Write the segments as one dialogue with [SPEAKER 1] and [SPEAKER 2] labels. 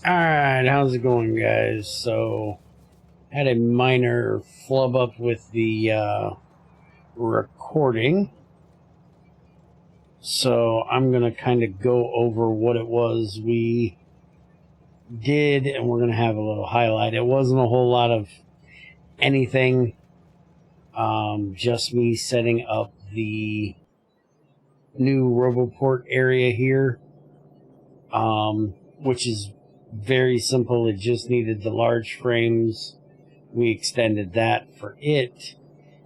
[SPEAKER 1] Alright, how's it going, guys? So, had a minor flub up with the recording. So, I'm going to kind of go over what it was we did, and we're going to have a little highlight. It wasn't a whole lot of anything, just me setting up the new Roboport area here, which is very simple. It just needed the large frames. We extended that for it.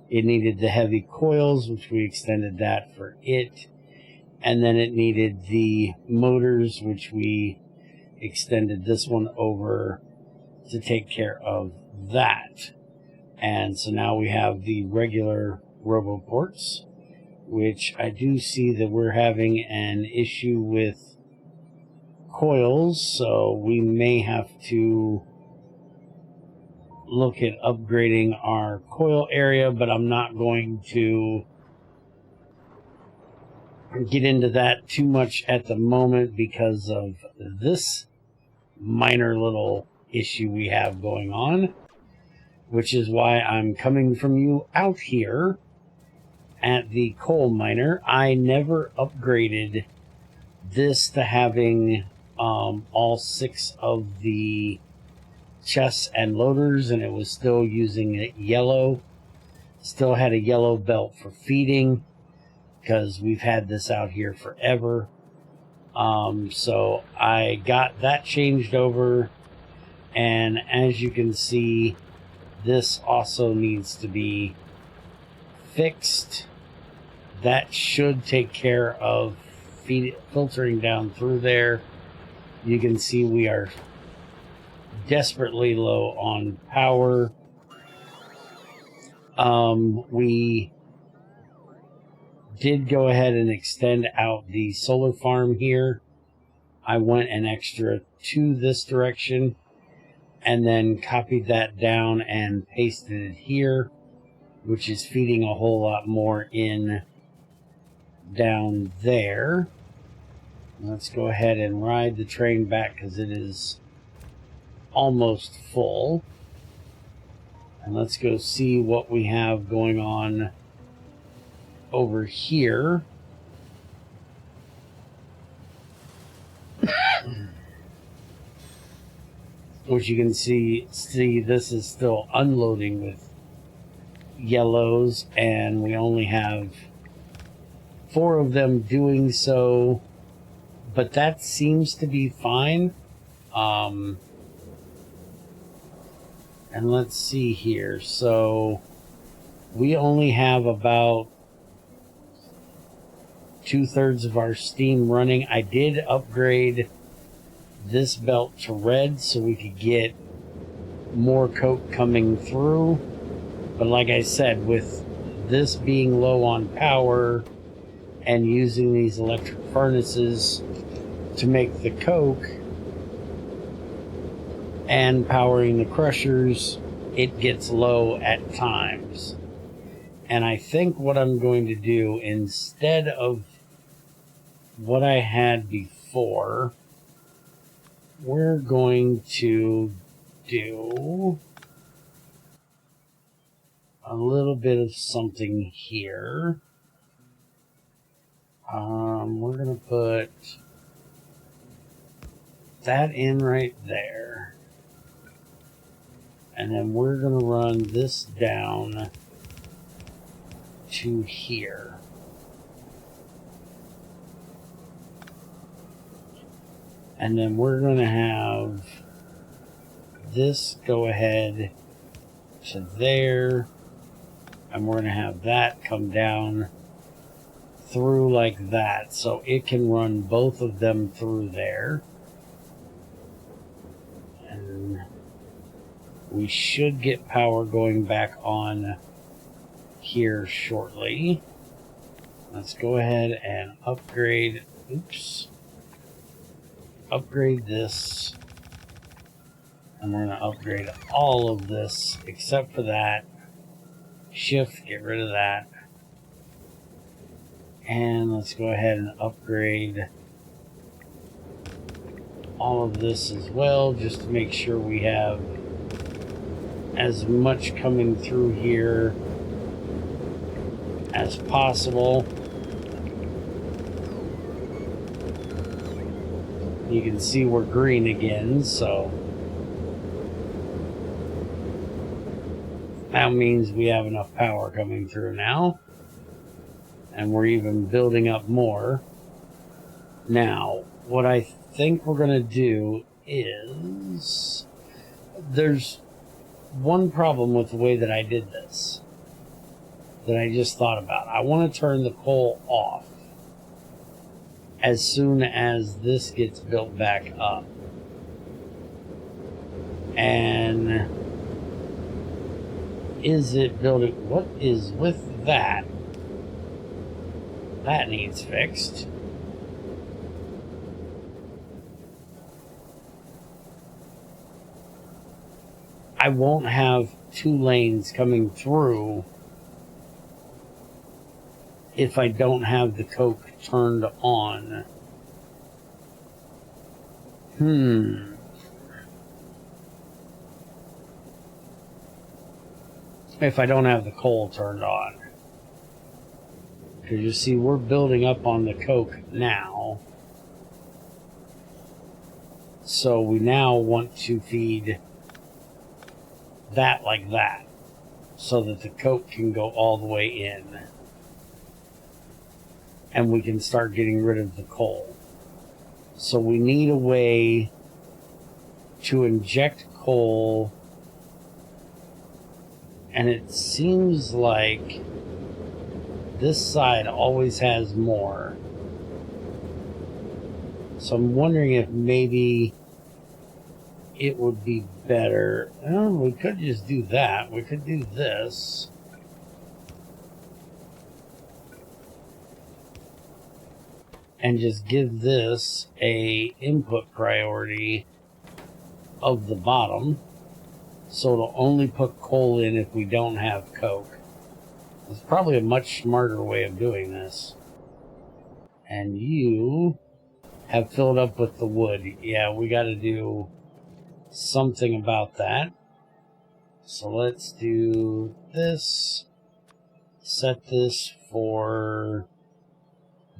[SPEAKER 1] It needed the heavy coils, which we extended that for it. And then it needed the motors, which we extended this one over to take care of that. And so now we have the regular Roboports, which I do see that we're having an issue with coils, so we may have to look at upgrading our coil area, but I'm not going to get into that too much at the moment because of this minor little issue we have going on, which is why I'm coming from you out here at the coal miner. I never upgraded this to having all 6 of the chests and loaders, and it was still using it yellow. Still had a yellow belt for feeding because we've had this out here forever. So I got that changed over, and as you can see, this also needs to be fixed. That should take care of filtering down through there. You can see we are desperately low on power. We did go ahead and extend out the solar farm here. I went an extra to this direction and then copied that down and pasted it here, which is feeding a whole lot more in down there. Let's go ahead and ride the train back because it is almost full. And let's go see what we have going on over here. Which you can see this is still unloading with yellows, and we only have 4 of them doing so, but that seems to be fine. And let's see here. So we only have about 2/3 of our steam running. I did upgrade this belt to red so we could get more coke coming through. But like I said, with this being low on power and using these electric furnaces to make the coke and powering the crushers, it gets low at times. And I think what I'm going to do, instead of what I had before, we're going to do a little bit of something here. We're going to put that in right there. And then we're going to run this down to here. And then we're going to have this go ahead to there. And we're going to have that come down through like that. So it can run both of them through there. And we should get power going back on here shortly. Let's go ahead and upgrade. Upgrade this. And we're going to upgrade all of this except for that. Shift, get rid of that. And let's go ahead and upgrade all of this as well, just to make sure we have as much coming through here as possible. You can see we're green again, so that means we have enough power coming through now, and we're even building up more. Now, what I think we're going to do is, there's one problem with the way that I did this that I just thought about. I want to turn the coal off as soon as this gets built back up. And is it building? What is with that? That needs fixed. I won't have 2 lanes coming through if I don't have the coke turned on. If I don't have the coal turned on. Because you see, we're building up on the coke now. So we now want to feed that like that, so that the coke can go all the way in. And we can start getting rid of the coal. So we need a way to inject coal, and it seems like this side always has more. So I'm wondering if maybe it would be better. Well, we could just do that. We could do this. And just give this a input priority of the bottom, so it'll only put coal in if we don't have coke. It's probably a much smarter way of doing this. And you have filled up with the wood. Yeah, we got to do something about that. So let's do this. Set this for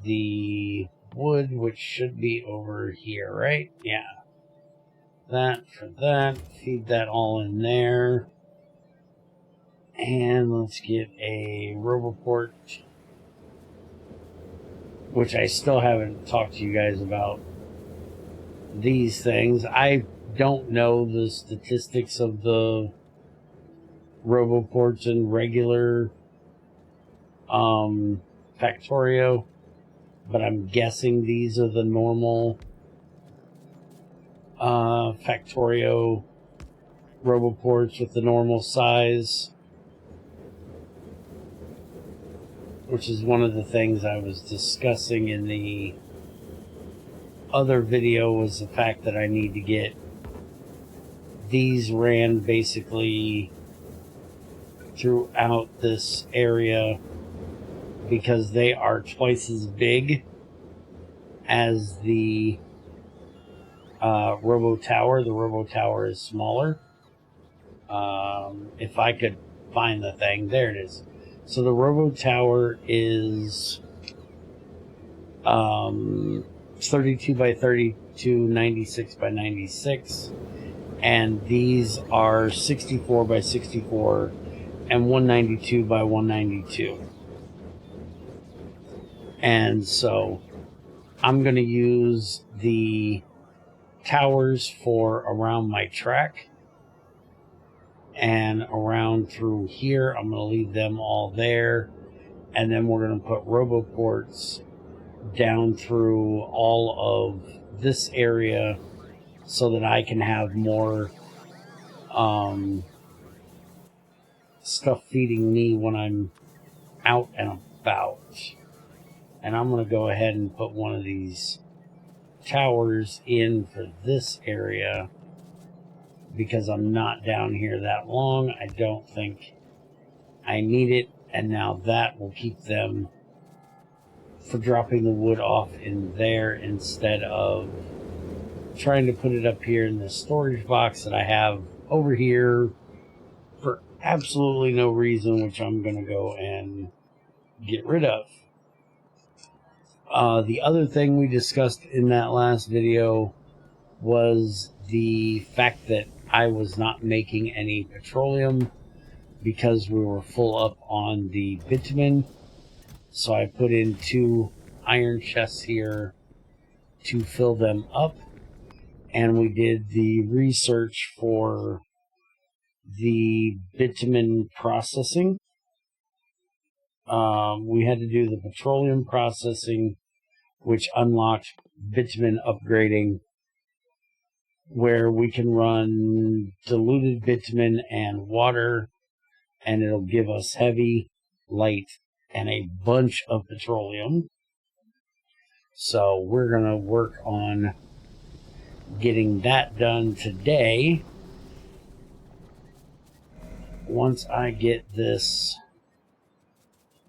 [SPEAKER 1] the wood, which should be over here, right? Yeah. That for that. Feed that all in there. And let's get a Roboport, which I still haven't talked to you guys about these things. I don't know the statistics of the Roboports and regular Factorio, but I'm guessing these are the normal Factorio Roboports with the normal size, which is one of the things I was discussing in the other video, was the fact that I need to get these ran basically throughout this area, because they are twice as big as the Robo Tower. The Robo Tower is smaller. If I could find the thing, there it is. So the Robo Tower is 32 by 32, 96 by 96, and these are 64 by 64 and 192 by 192. And so I'm going to use the towers for around my track, and around through here I'm going to leave them all there, and then we're going to put Roboports down through all of this area so that I can have more stuff feeding me when I'm out and about. And I'm going to go ahead and put one of these towers in for this area, because I'm not down here that long. I don't think I need it. And now that will keep them for dropping the wood off in there instead of trying to put it up here in this storage box that I have over here for absolutely no reason, which I'm going to go and get rid of. The other thing we discussed in that last video was the fact that I was not making any petroleum because we were full up on the bitumen. So I put in 2 iron chests here to fill them up. And we did the research for the bitumen processing. We had to do the petroleum processing, which unlocked bitumen upgrading, where we can run diluted bitumen and water, and it'll give us heavy, light, and a bunch of petroleum. So we're going to work on getting that done today. Once I get this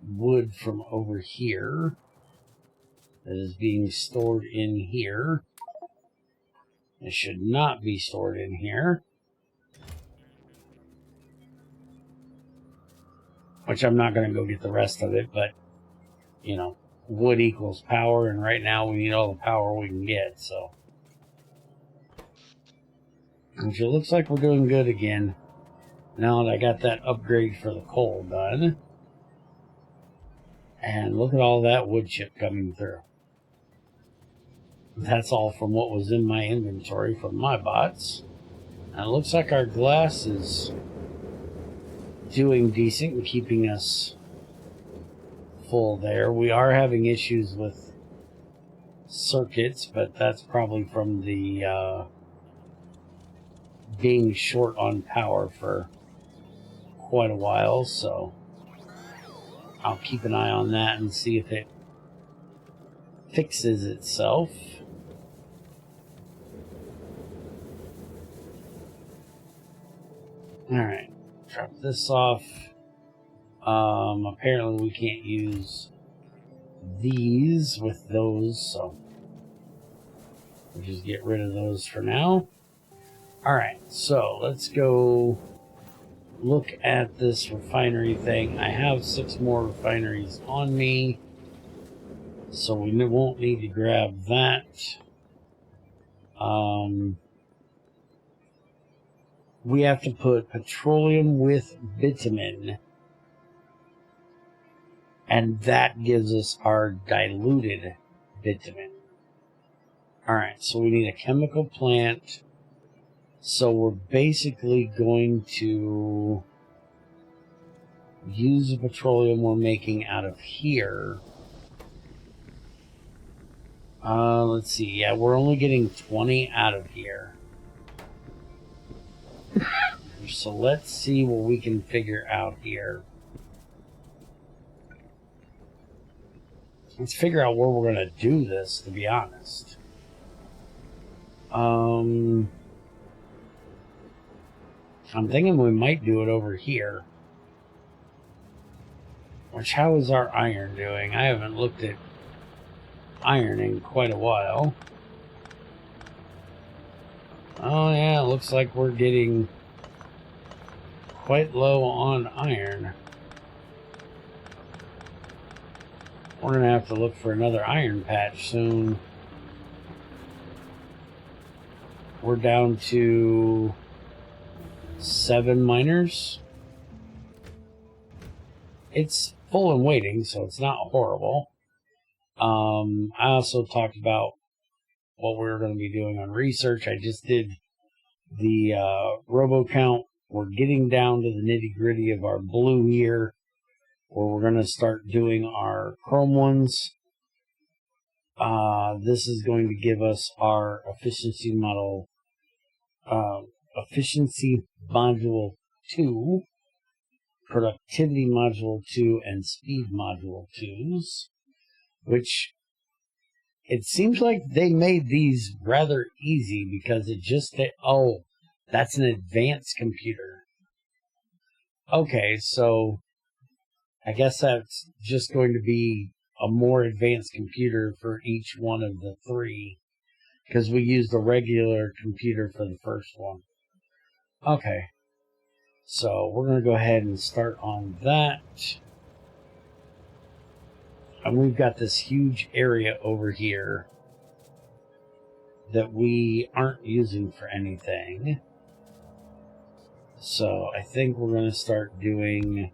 [SPEAKER 1] wood from over here that is being stored in here. It should not be stored in here, which I'm not going to go get the rest of it, but you know, wood equals power, and right now we need all the power we can get, so. Which it looks like we're doing good again now that I got that upgrade for the coal done. And look at all that wood chip coming through. That's all from what was in my inventory from my bots. And it looks like our glass is doing decent and keeping us full there. We are having issues with circuits, but that's probably from the being short on power for quite a while, so I'll keep an eye on that and see if it fixes itself. Alright, drop this off. Apparently we can't use these with those, so we'll just get rid of those for now. Alright, so let's go look at this refinery thing. I have 6 more refineries on me, so we won't need to grab that. We have to put petroleum with bitumen, and that gives us our diluted bitumen. Alright, so we need a chemical plant. So we're basically going to use the petroleum we're making out of here. Let's see. Yeah, we're only getting 20 out of here. So let's see what we can figure out here. Let's figure out where we're going to do this, to be honest. I'm thinking we might do it over here. Which, how is our iron doing? I haven't looked at iron in quite a while. Oh yeah, it looks like we're getting quite low on iron. We're going to have to look for another iron patch soon. We're down to 7 miners. It's full and waiting, so it's not horrible. I also talked about what we were going to be doing on research. I just did the robo count. We're getting down to the nitty gritty of our blue here, where we're going to start doing our chrome ones. This is going to give us our efficiency model, efficiency module 2, productivity module 2, and speed module 2s, which it seems like they made these rather easy because it just, oh, that's an advanced computer. Okay, so I guess that's just going to be a more advanced computer for each one of the 3. because we used a regular computer for the first one. Okay, so we're going to go ahead and start on that. And we've got this huge area over here that we aren't using for anything. So I think we're going to start doing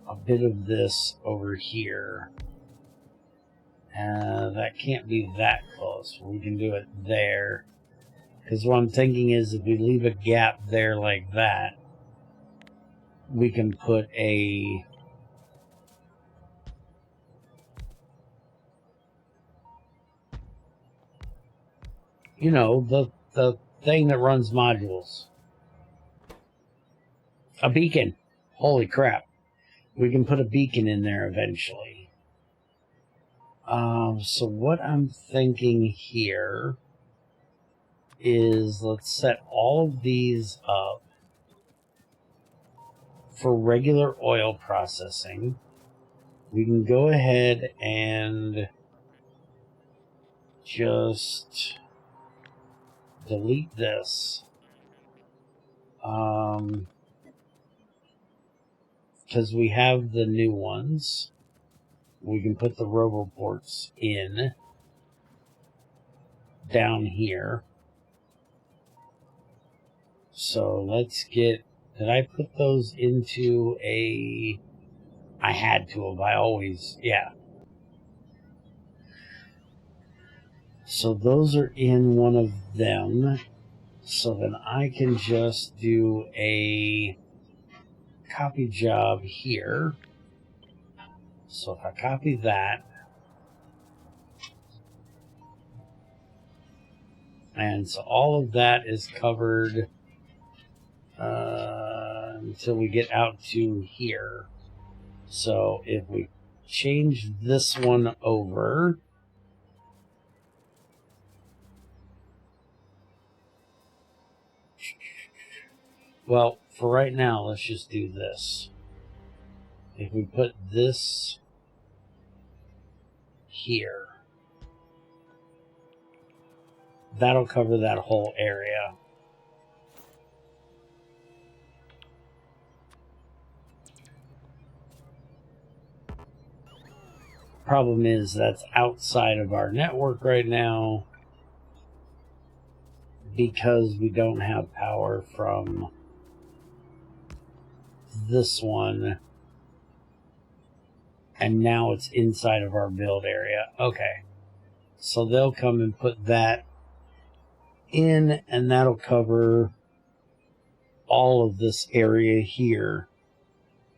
[SPEAKER 1] a bit of this over here. That can't be that close. We can do it there. Because what I'm thinking is if we leave a gap there like that, we can put a... You know, the thing that runs modules. A beacon. Holy crap. We can put a beacon in there eventually. So what I'm thinking here is let's set all of these up for regular oil processing. We can go ahead and just delete this. Because we have the new ones. We can put the Roboports in down here. So let's get... Did I put those into a... I had to have. I always... Yeah. So those are in one of them. So then I can just do a copy job here. So if I copy that, and so all of that is covered until we get out to here. So if we change this one over, well, for right now, let's just do this. If we put this here, that'll cover that whole area. Problem is that's outside of our network right now because we don't have power from this one, and now it's inside of our build area. Okay, so they'll come and put that in, and that'll cover all of this area here.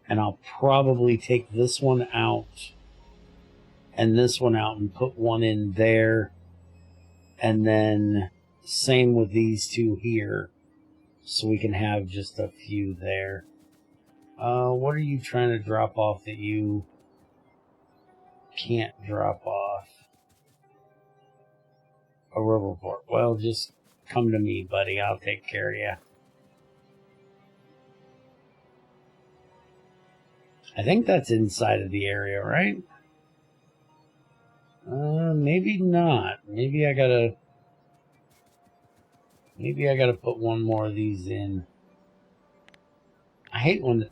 [SPEAKER 1] And I'll probably take this one out and this one out and put one in there, and then same with these two here, so we can have just a few there. What are you trying to drop off that you can't drop off? A Roboport. Well, just come to me, buddy. I'll take care of you. I think that's inside of the area, right? Maybe not. Maybe I gotta put one more of these in. I hate when it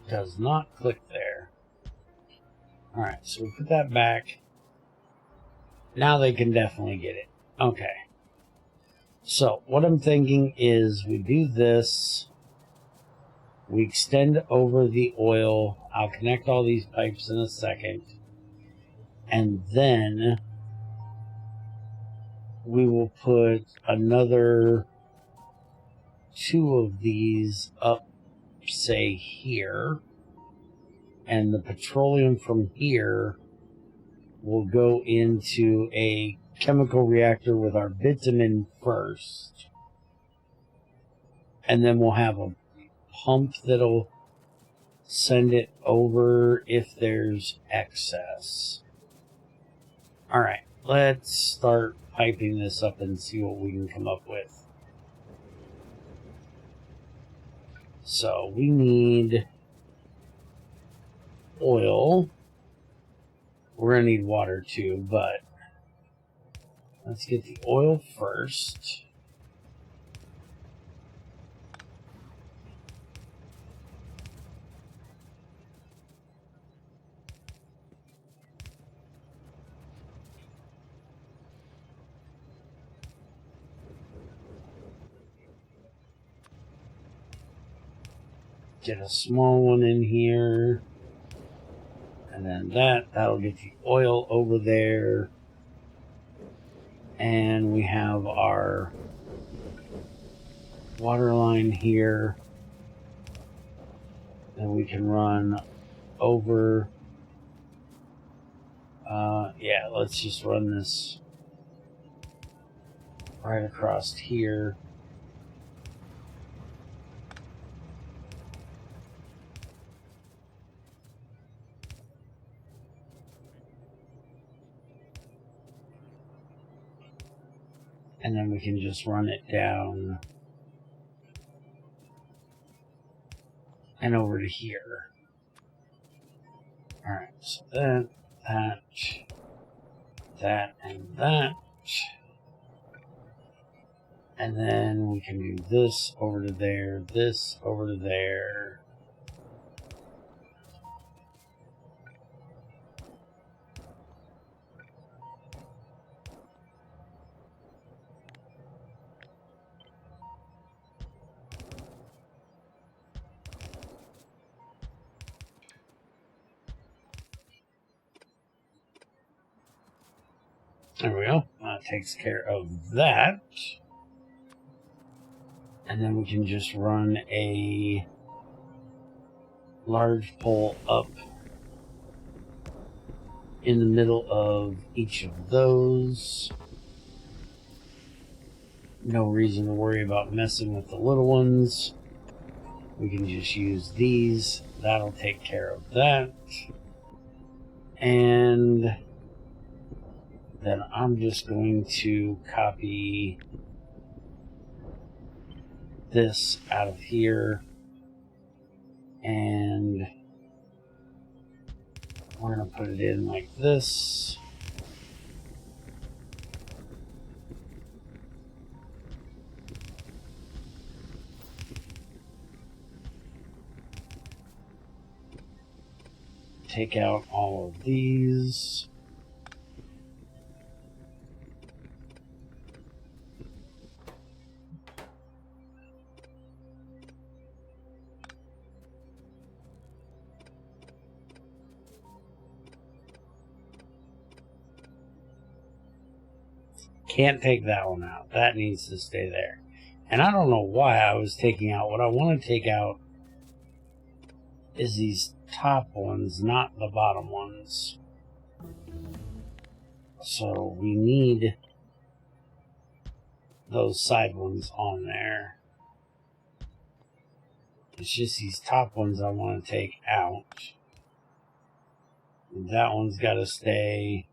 [SPEAKER 1] does not click there. Alright, so we put that back. Now they can definitely get it. Okay. So, what I'm thinking is we do this. We extend over the oil. I'll connect all these pipes in a second. And then we will put another 2 of these up, say, here. And the petroleum from here will go into a chemical reactor with our bitumen first. And then we'll have a pump that'll send it over if there's excess. Alright, let's start piping this up and see what we can come up with. So we need oil. We're going to need water too, but Let's get the oil first. Get a small one in here. And then that'll get the oil over there. And we have our water line here. And we can run over. Yeah, let's just run this right across here. And then we can just run it down and over to here. Alright, so that, and that. And then we can do this over to there, this over to there. There we go. That takes care of that. And then we can just run a large pole up in the middle of each of those. No reason to worry about messing with the little ones. We can just use these. That'll take care of that. And then I'm just going to copy this out of here. And we're going to put it in like this. Take out all of these. Can't take that one out. That needs to stay there. And I don't know why I was taking out. What I want to take out is these top ones, not the bottom ones. So we need those side ones on there. It's just these top ones I want to take out. That one's got to stay.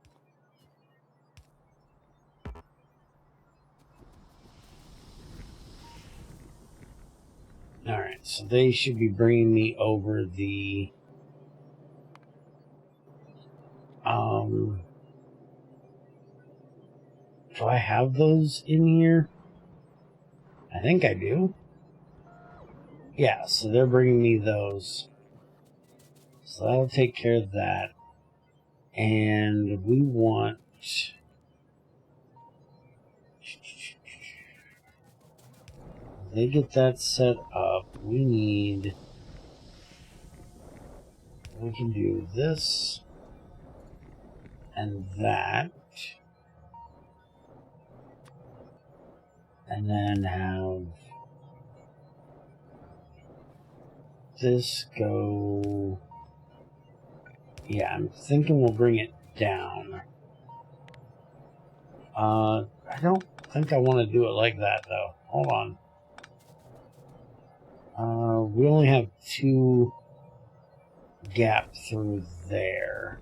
[SPEAKER 1] Alright, so they should be bringing me over the do I have those in here? I think I do. Yeah, so they're bringing me those. So that'll take care of that. And we want... They get that set up. We need... We can do this and that. And then have this go... Yeah, I'm thinking we'll bring it down. I don't think I want to do it like that, though. Hold on. We only have 2 gap through there.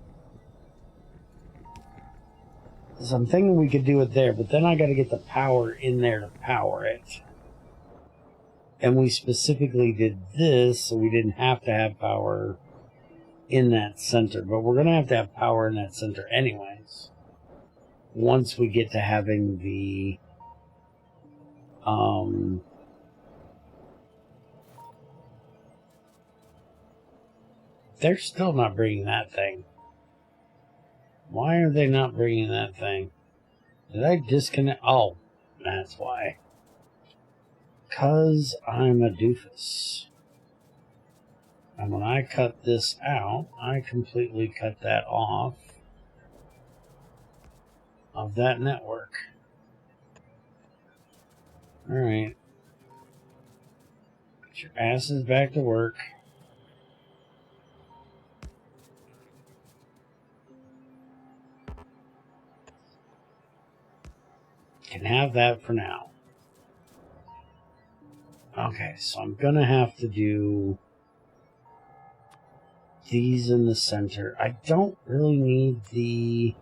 [SPEAKER 1] So I'm thinking we could do it there, but then I got to get the power in there to power it. And we specifically did this, so we didn't have to have power in that center. But we're going to have power in that center anyways. once we get to having the they're still not bringing that thing. Why are they not bringing that thing? Did I disconnect? Oh, that's why. 'Cause I'm a doofus. And when I cut this out, I completely cut that off of that network. Alright. Get your asses back to work. Can have that for now. Okay, so I'm gonna have to do these in the center. I don't really need the...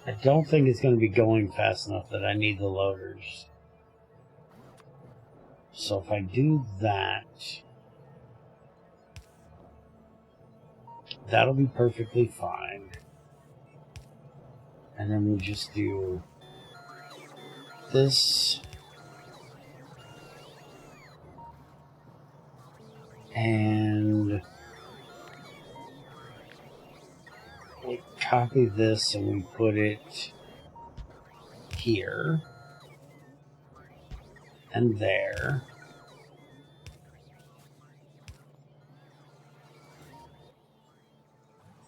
[SPEAKER 1] I don't think it's going to be going fast enough that I need the loaders. So if I do that, that'll be perfectly fine. And then we just do this. And we copy this and we put it here and there.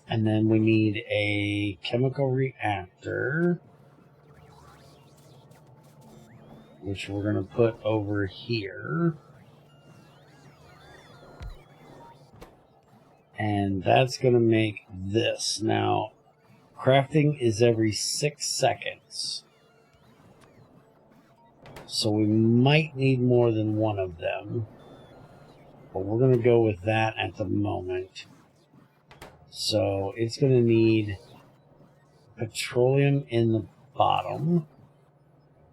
[SPEAKER 1] And then we need a chemical reactor, which we're going to put over here. And that's going to make this. Now, crafting is every 6 seconds. So we might need more than one of them. But we're going to go with that at the moment. So it's going to need petroleum in the bottom.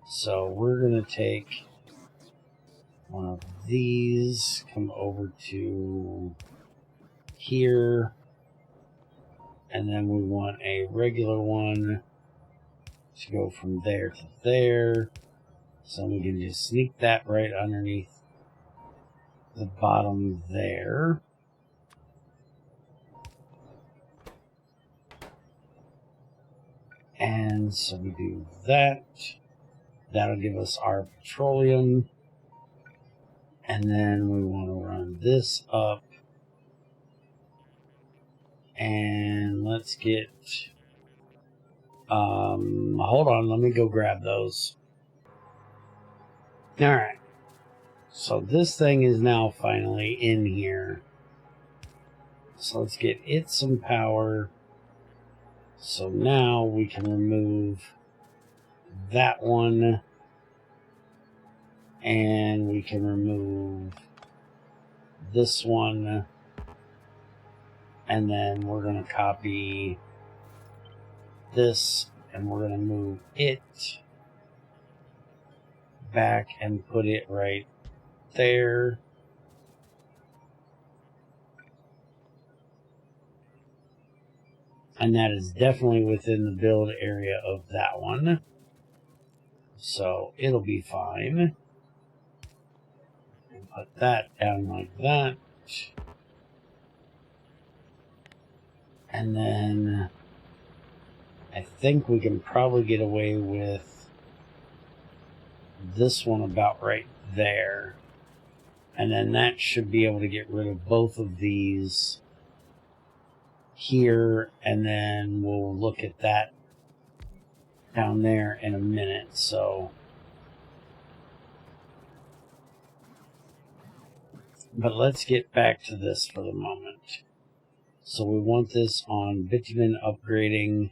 [SPEAKER 1] So we're going to take one of these, come over to here, and then we want a regular one to go from there to there. So we can just sneak that right underneath the bottom there. And so we do that. That'll give us our petroleum. And then we want to run this up. And let's get... hold on, let me go grab those. Alright. So this thing is now finally in here. So let's get it some power. So now we can remove that one. And we can remove this one. And then we're going to copy this. And we're going to move it back and put it right there. And that is definitely within the build area of that one. So it'll be fine. And put that down like that. And then I think we can probably get away with this one about right there. And then that should be able to get rid of both of these here. And then we'll look at that down there in a minute. So, but let's get back to this for the moment. So we want this on bitumen upgrading.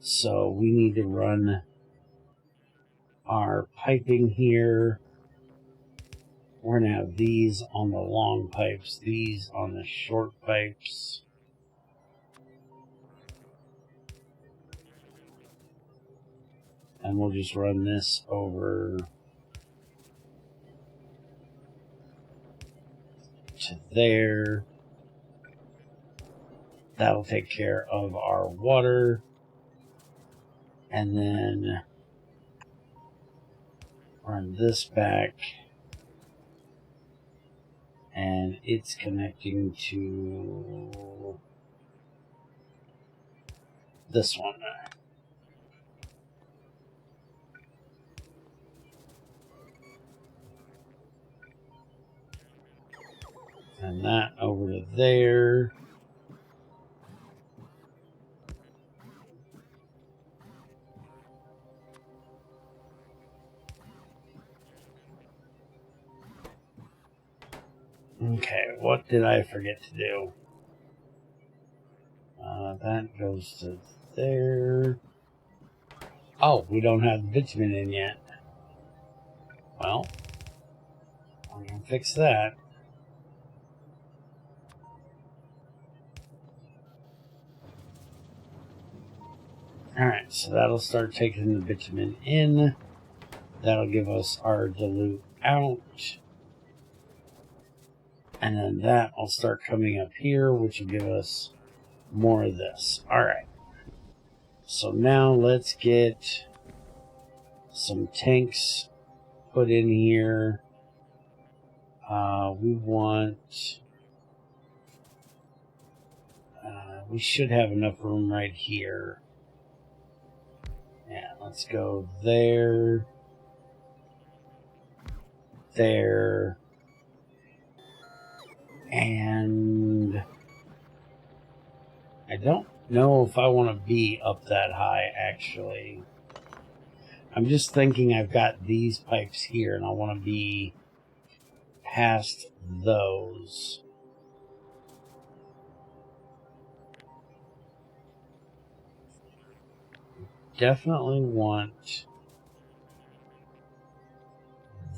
[SPEAKER 1] So we need to run our piping here. We're going to have these on the long pipes, these on the short pipes. And we'll just run this over to there. That'll take care of our water. And then run this back. And it's connecting to this one. And that over to there. Okay, what did I forget to do? That goes to there. Oh, we don't have the bitumen in yet. Well, I'm going to fix that. Alright, so that'll start taking the bitumen in. That'll give us our dilute out. And then that will start coming up here, which will give us more of this. Alright. So now let's get some tanks put in here. We want... we should have enough room right here. Yeah, let's go there. There. And I don't know if I want to be up that high, actually. I'm just thinking I've got these pipes here, and I want to be past those. Definitely want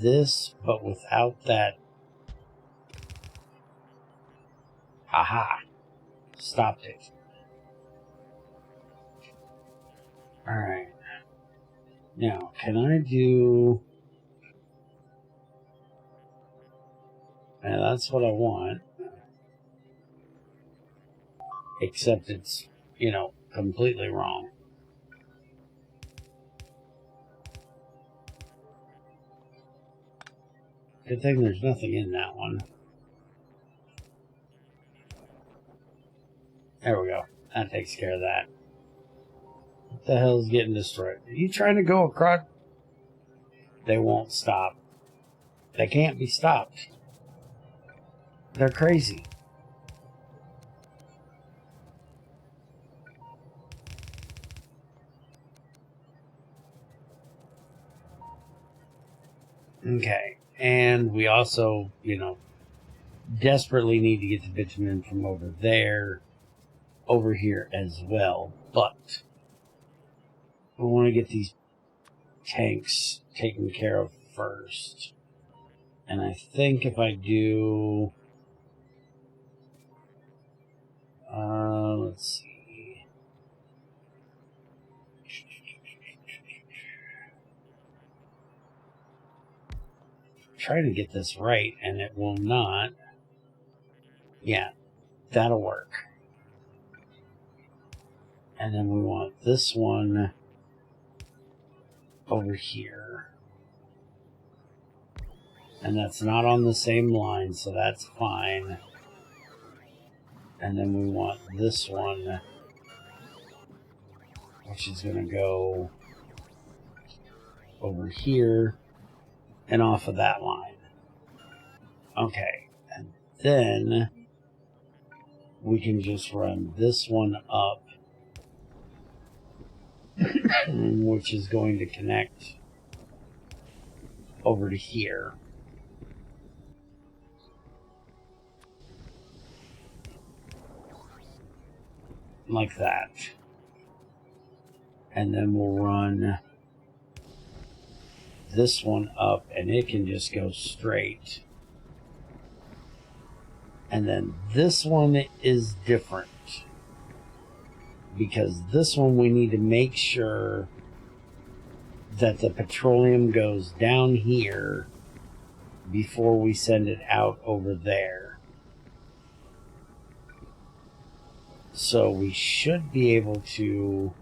[SPEAKER 1] this, but without that. Aha! Stopped it. Alright. Now, can I do... Yeah, that's what I want. Except it's, you know, completely wrong. Good thing there's nothing in that one. There we go. That takes care of that. What the hell's getting destroyed? Are you trying to go across? They won't stop. They can't be stopped. They're crazy. Okay. And we also, you know, desperately need to get the bitumen from over there over here as well. But we want to get these tanks taken care of first. And I think if I do... let's see. Try to get this right, and it will not. Yeah, that'll work. And then we want this one over here. And that's not on the same line, so that's fine. And then we want this one, which is going to go over here and off of that line. Okay, and then we can just run this one up, which is going to connect over to here. Like that. And then we'll run this one up, and it can just go straight. And then this one is different, because this one we need to make sure that the petroleum goes down here before we send it out over there. So we should be able to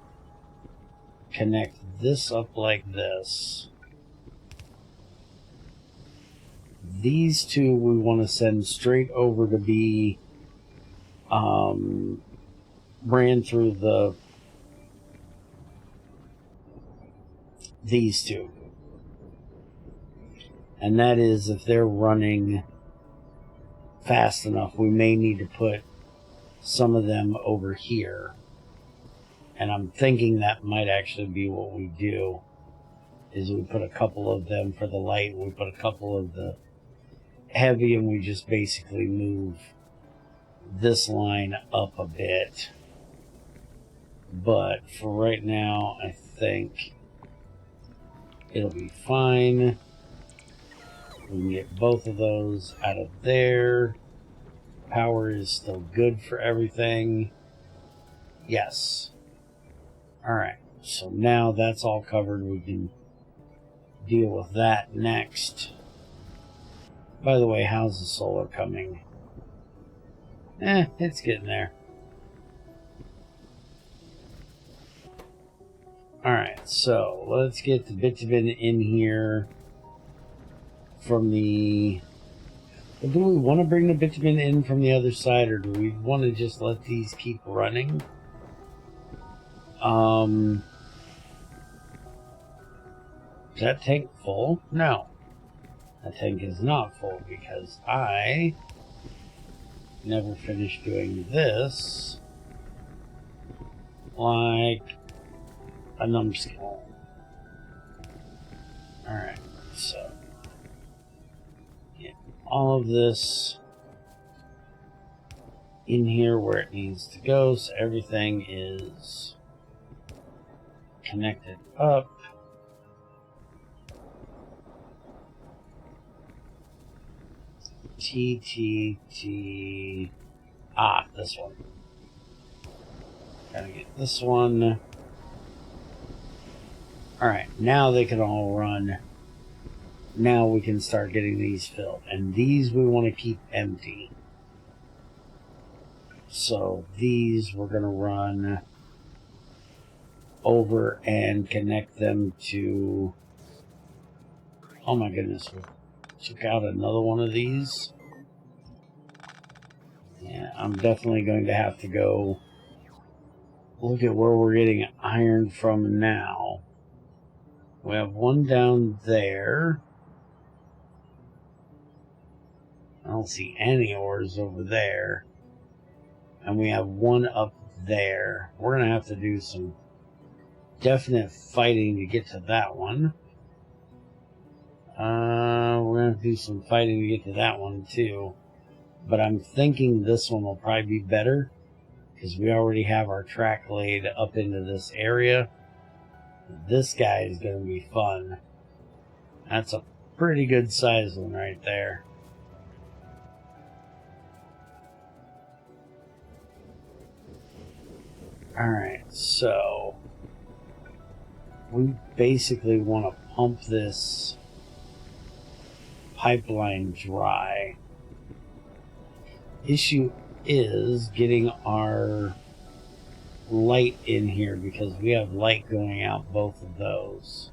[SPEAKER 1] connect this up like this. These two we want to send straight over to be ran through these two. And that is, if they're running fast enough, we may need to put some of them over here. And I'm thinking that might actually be what we do, is we put a couple of them for the light, we put a couple of the heavy, and we just basically move this line up a bit. But for right now, I think it'll be fine. We can get both of those out of there. Power is still good for everything. Yes. Alright, so now that's all covered. We can deal with that next. By the way, how's the solar coming? It's getting there. Alright, so let's get the bitumen in here from the... Do we want to bring the bitumen in from the other side, or do we want to just let these keep running? Is that tank full? No. That tank is not full because I never finished doing this like a numbskull. Alright, so get all of this in here where it needs to go, so everything is connected up. This one. Gotta get this one. Alright, now they can all run. Now we can start getting these filled. And these we want to keep empty. So these we're going to run over and connect them to... Oh my goodness, we took out another one of these. Yeah, I'm definitely going to have to go look at where we're getting iron from now. We have one down there. I don't see any ores over there. And we have one up there. We're going to have to do some definite fighting to get to that one. We're going to have to do some fighting to get to that one too. But I'm thinking this one will probably be better, because we already have our track laid up into this area. This guy is going to be fun. That's a pretty good size one right there. Alright, so we basically want to pump this pipeline dry. Issue is getting our light in here, because we have light going out both of those.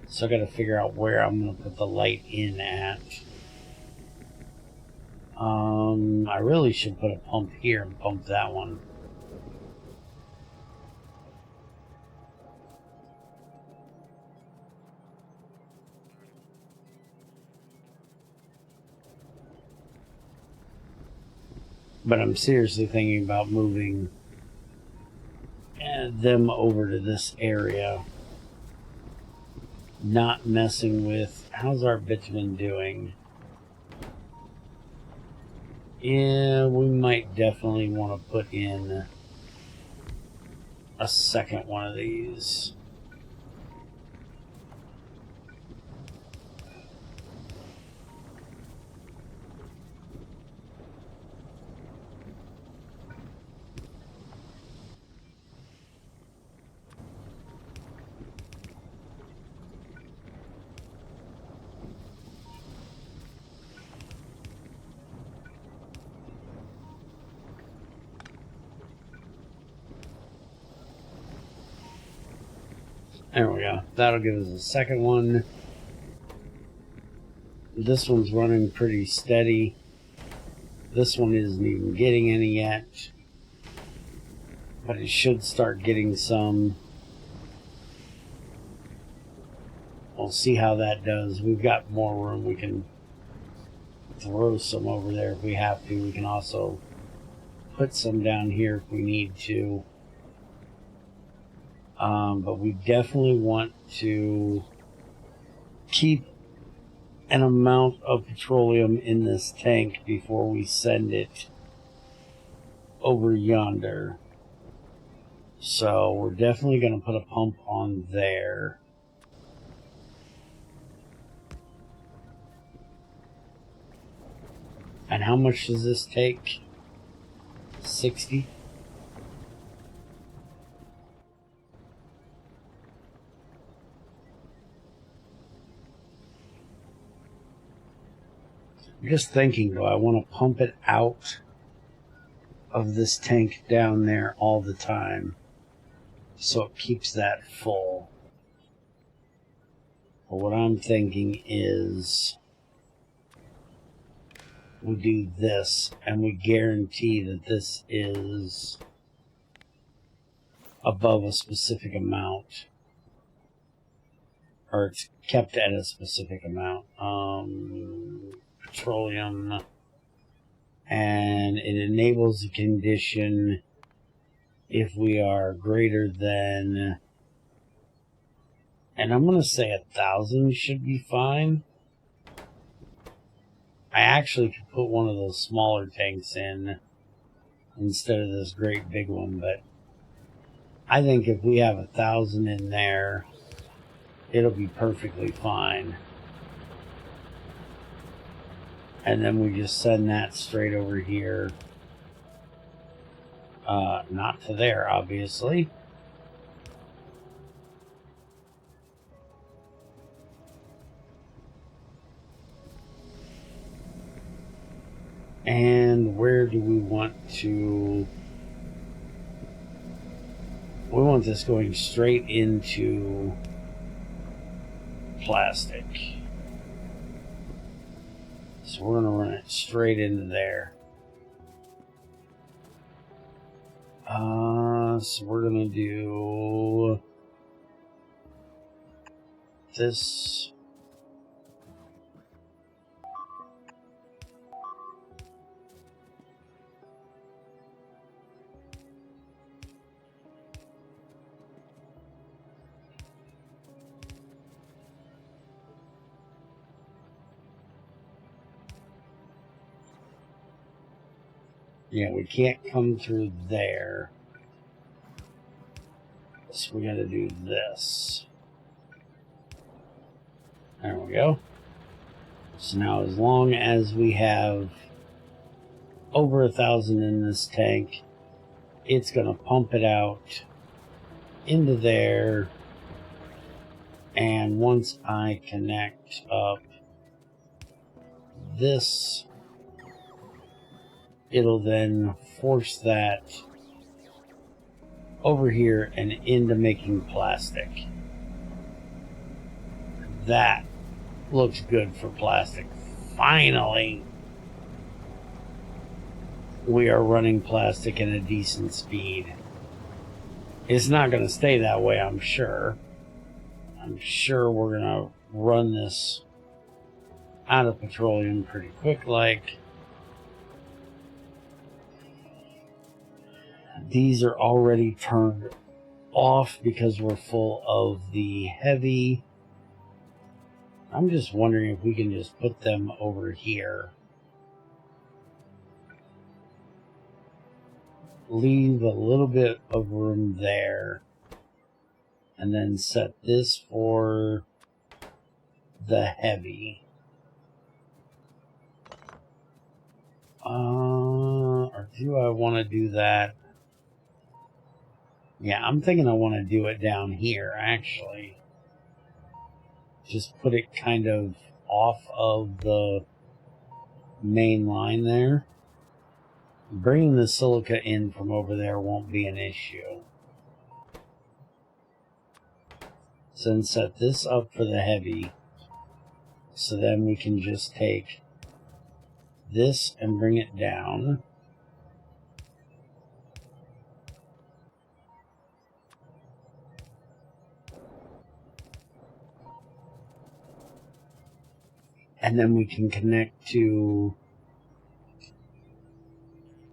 [SPEAKER 1] So I got to figure out where I'm going to put the light in at. I really should put a pump here and pump that one. But I'm seriously thinking about moving them over to this area. Not messing with... How's our bitumen doing? Yeah, we might definitely want to put in a second one of these. There we go. That'll give us a second one. This one's running pretty steady. This one isn't even getting any yet. But it should start getting some. We'll see how that does. We've got more room. We can throw some over there if we have to. We can also put some down here if we need to. But we definitely want to keep an amount of petroleum in this tank before we send it over yonder. So we're definitely going to put a pump on there. And how much does this take? 60? I'm just thinking, do I want to pump it out of this tank down there all the time so it keeps that full? But what I'm thinking is we do this and we guarantee that this is above a specific amount, or it's kept at a specific amount. Petroleum, and it enables the condition if we are greater than, and I'm going to say 1,000 should be fine. I actually could put one of those smaller tanks in instead of this great big one, but I think if we have 1,000 in there, it'll be perfectly fine. And then we just send that straight over here. Not to there, obviously. And where do we want to... We want this going straight into plastic. So we're going to run it straight into there. So we're going to do this. Yeah, we can't come through there. So we got to do this. There we go. So now as long as we have over 1,000 in this tank, it's going to pump it out into there. And once I connect up this, it'll then force that over here and into making plastic. That looks good for plastic. Finally, we are running plastic at a decent speed. It's not going to stay that way, I'm sure. I'm sure we're going to run this out of petroleum pretty quick like. These are already turned off because we're full of the heavy. I'm just wondering if we can just put them over here. Leave a little bit of room there. And then set this for the heavy. Or do I want to do that? Yeah, I'm thinking I want to do it down here, actually. Just put it kind of off of the main line there. Bringing the silica in from over there won't be an issue. So then set this up for the heavy. So then we can just take this and bring it down. And then we can connect to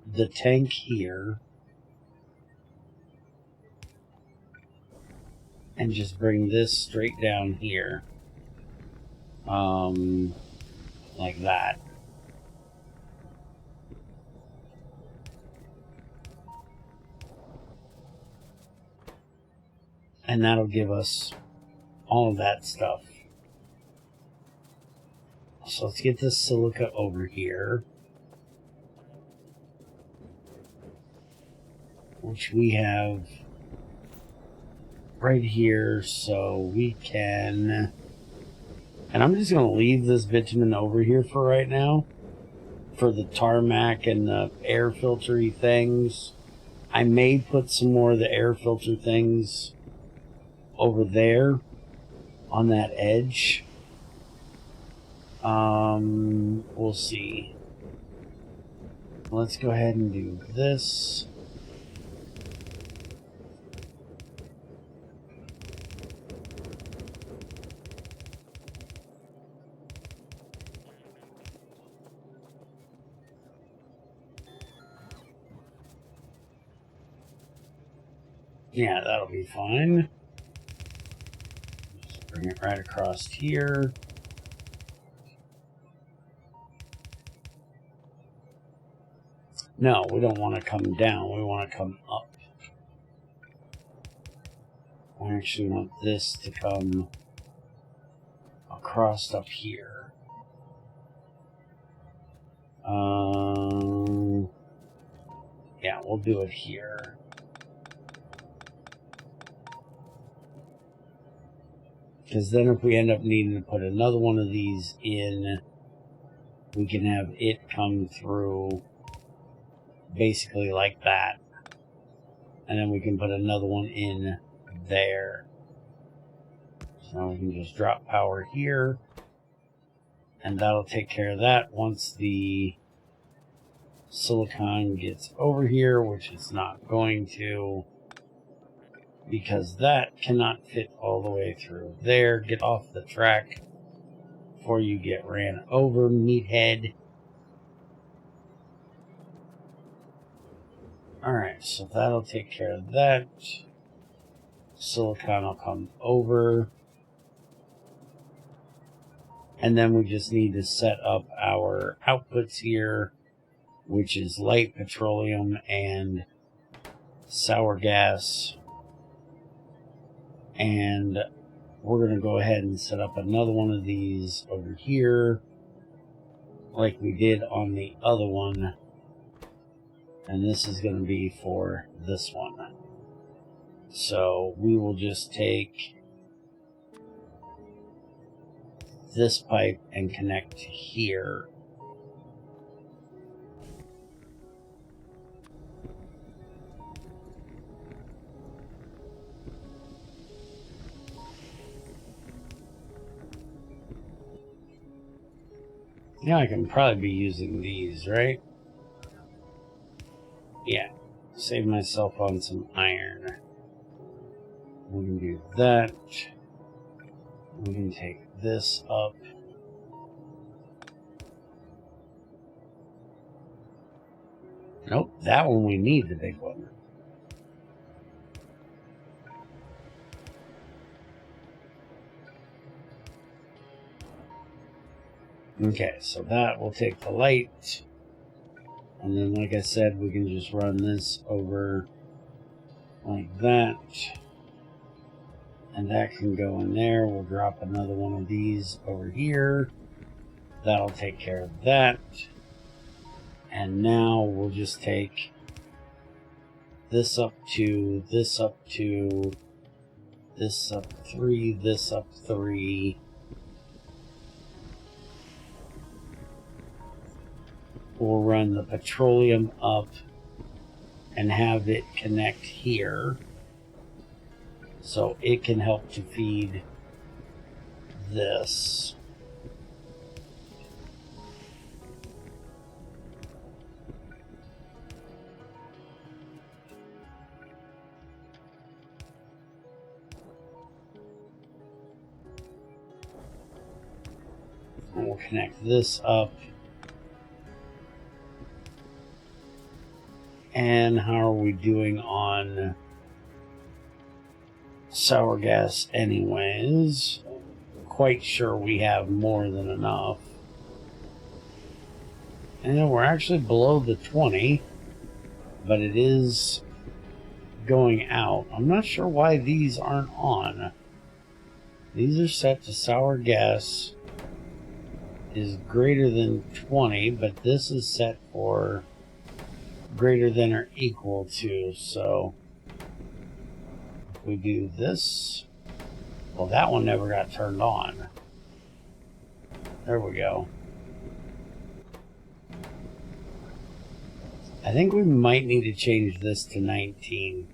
[SPEAKER 1] the tank here. And just bring this straight down here. Like that. And that'll give us all of that stuff. So let's get this silica over here. Which we have right here, so we can... And I'm just going to leave this bitumen over here for right now. For the tarmac and the air filtery things. I may put some more of the air filter things over there on that edge. We'll see. Let's go ahead and do this. Yeah, that'll be fine. Just bring it right across here. No, we don't want to come down. We want to come up. I actually want this to come across up here. Yeah, we'll do it here. Because then if we end up needing to put another one of these in, we can have it come through basically like that. And then we can put another one in there. So now we can just drop power here. And that'll take care of that once the silicon gets over here, which it's not going to. Because that cannot fit all the way through there. Get off the track before you get ran over, meathead. Alright, so that'll take care of that. Silicon will come over. And then we just need to set up our outputs here, which is light petroleum and sour gas. And we're going to go ahead and set up another one of these over here, like we did on the other one. And this is going to be for this one. So we will just take this pipe and connect to here. Now I can probably be using these, right? Yeah. Save myself on some iron. We can do that. We can take this up. Nope, that one we need, the big one. Okay, so that will take the light. And then, like I said, we can just run this over like that. And that can go in there. We'll drop another one of these over here. That'll take care of that. And now we'll just take this up 2, this up 2, this up 3, this up 3. We'll run the petroleum up and have it connect here. so it can help to feed this. And we'll connect this up. And how are we doing on sour gas anyways? Quite sure we have more than enough. And we're actually below the 20, but it is going out. I'm not sure why these aren't on. These are set to sour gas is greater than 20, but this is set for greater than or equal to. So if we do this, well, that one never got turned on. There we go. I think we might need to change this to 19.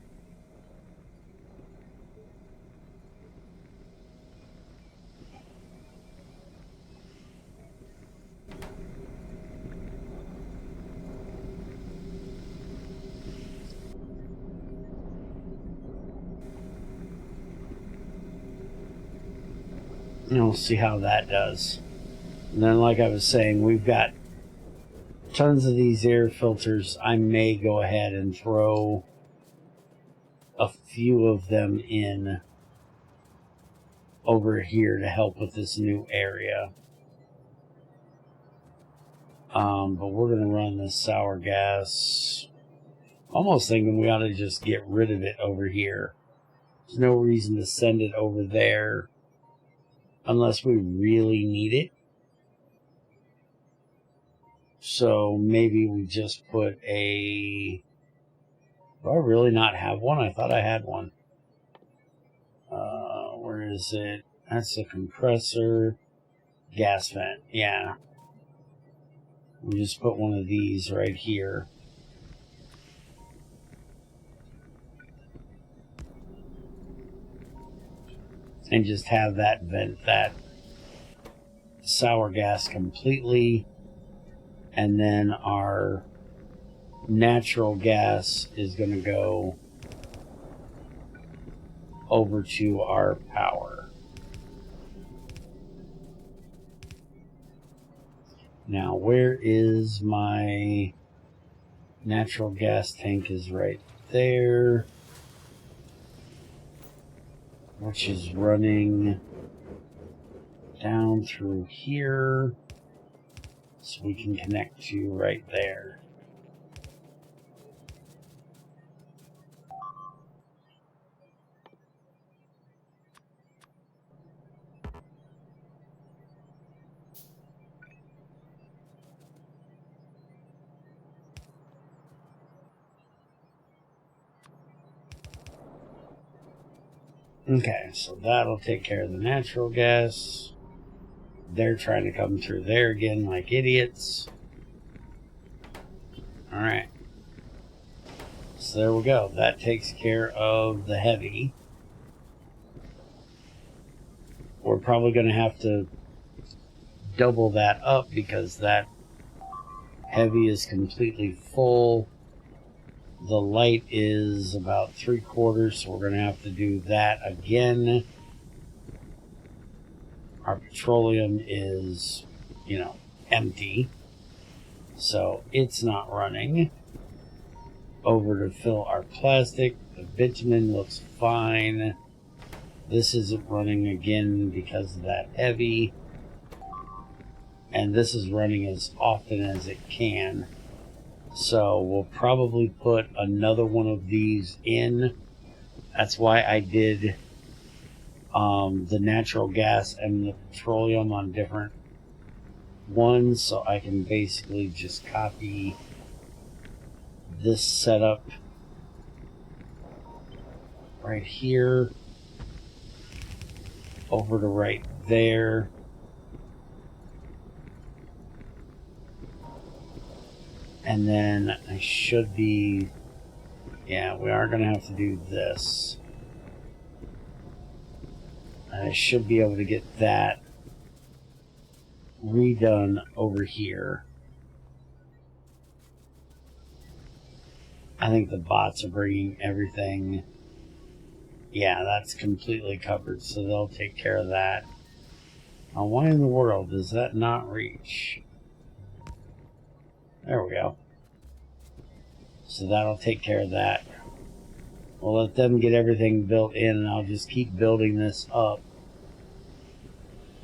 [SPEAKER 1] And we'll see how that does. And then, like I was saying, we've got tons of these air filters. I may go ahead and throw a few of them in over here to help with this new area. But we're going to run this sour gas. Almost thinking we ought to just get rid of it over here. There's no reason to send it over there unless we really need it. So maybe we just put a... Do I really not have one? I thought I had one. Where is it? That's the compressor. Gas vent. Yeah. We just put one of these right here. And just have that vent that sour gas completely. And then our natural gas is going to go over to our power. Now, where is my natural gas tank? Is right there, which is running down through here, so we can connect to right there. Okay, so that'll take care of the natural gas. They're trying to come through there again like idiots. Alright. So there we go. That takes care of the heavy. We're probably going to have to double that up because that heavy is completely full. The light is about 3/4, so we're going to have to do that again. Our petroleum is, empty, so it's not running. Over to fill our plastic. The bitumen looks fine. This isn't running again because of that heavy. And this is running as often as it can. So we'll probably put another one of these in. That's why I did the natural gas and the petroleum on different ones. So I can basically just copy this setup right here over to right there. And then I should be, yeah, we are going to have to do this. I should be able to get that redone over here. I think the bots are bringing everything. Yeah, that's completely covered, so they'll take care of that. Now, why in the world does that not reach? There we go. So that'll take care of that. We'll let them get everything built in, and I'll just keep building this up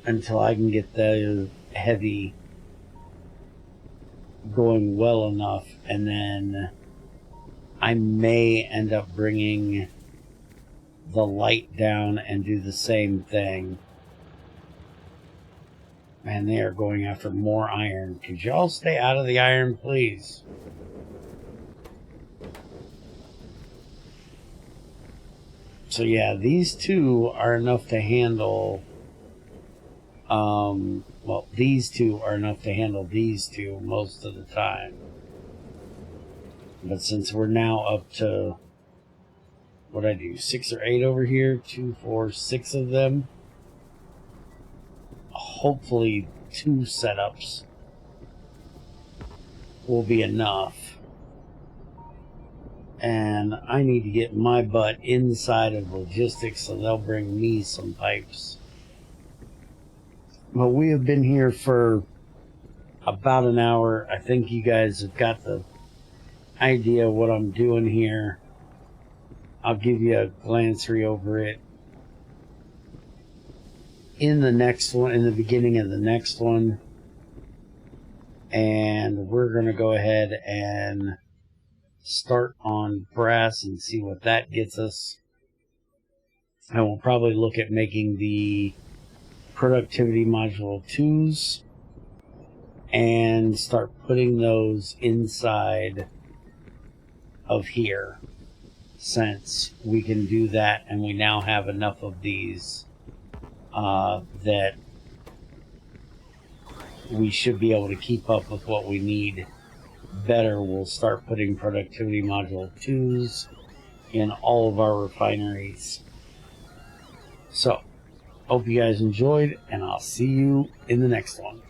[SPEAKER 1] until I can get the heavy going well enough, and then I may end up bringing the light down and do the same thing. Man, they are going after more iron. Could y'all stay out of the iron, please? So yeah, these two are enough to handle... well, these two are enough to handle these two most of the time. But since we're now up to... What'd I do? 6 or 8 over here? 2, 4, 6 of them. Hopefully 2 setups will be enough. And I need to get my butt inside of logistics so they'll bring me some pipes. Well, we have been here for about an hour. I think you guys have got the idea of what I'm doing here. I'll give you a glance-y over it in the next one, in the beginning of the next one. And we're going to go ahead and start on brass and see what that gets us. I will probably look at making the productivity module 2s and start putting those inside of here, since we can do that and we now have enough of these that we should be able to keep up with what we need better. We'll start putting productivity module 2s in all of our refineries. So, hope you guys enjoyed, and I'll see you in the next one.